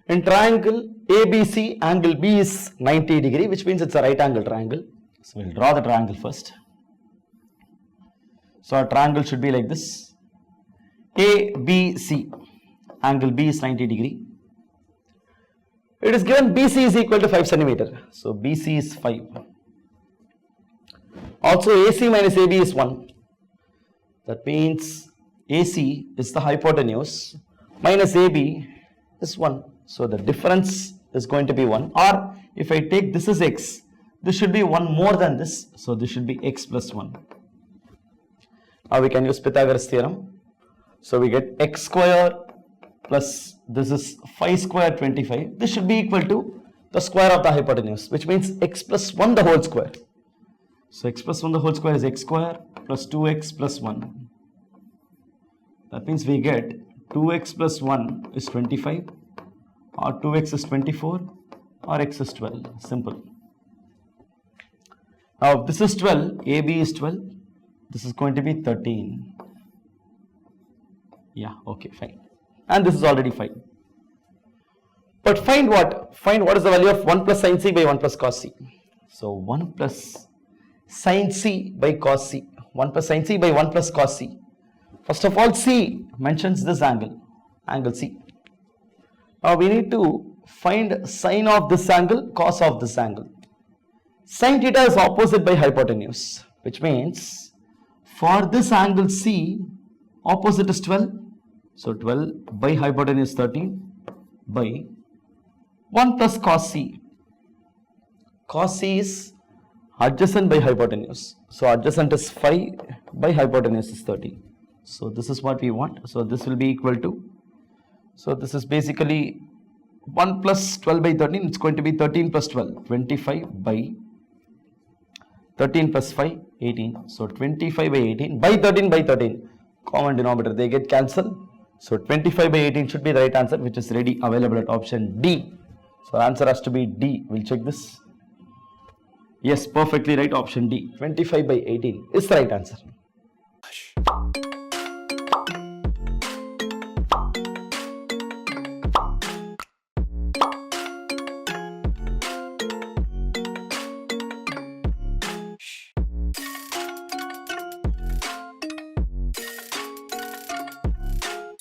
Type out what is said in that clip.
In triangle ABC, angle B is 90 degree, which means it's a right angle triangle. So we'll draw the triangle first. So our triangle should be like this. ABC, angle B is 90 degree. It is given BC is equal to 5 centimeter. So BC is 5. Also AC minus AB is 1. That means AC is the hypotenuse minus AB is 1. So the difference is going to be 1. Or if I take this as x, this should be 1 more than this. So this should be x plus 1. Now we can use Pythagoras theorem. So we get x square plus this is 5 square 25. This should be equal to the square of the hypotenuse, which means x plus 1 the whole square. So x plus 1 the whole square is x square plus 2x plus 1. That means we get 2x plus 1 is 25, or 2x is 24, or x is 12. Simple. Now this is 12, AB is 12. This is going to be 13. Yeah, okay, fine. And this is already fine. But find what? Find what is the value of 1 plus sin C by 1 plus cos C. So 1 plus sin C by cos C. 1 plus sin C by 1 plus cos C. First of all, C mentions this angle, angle C. Now we need to find sine of this angle, cos of this angle. Sin theta is opposite by hypotenuse, which means for this angle C, opposite is 12. So 12 by hypotenuse 13 by 1 plus cos C. Cos C is adjacent by hypotenuse. So adjacent is 5 by hypotenuse is 13. So this is what we want. So this will be equal to, so this is basically 1 plus 12 by 13. It's going to be 13 plus 12, 25 by 13 plus 5, 18. So 25 by 18 by 13 by 13. Common denominator, they get cancelled. So 25 by 18 should be the right answer, which is ready available at option D. So the answer has to be D. We'll check this. Yes, perfectly right, option D. 25 by 18 is the right answer.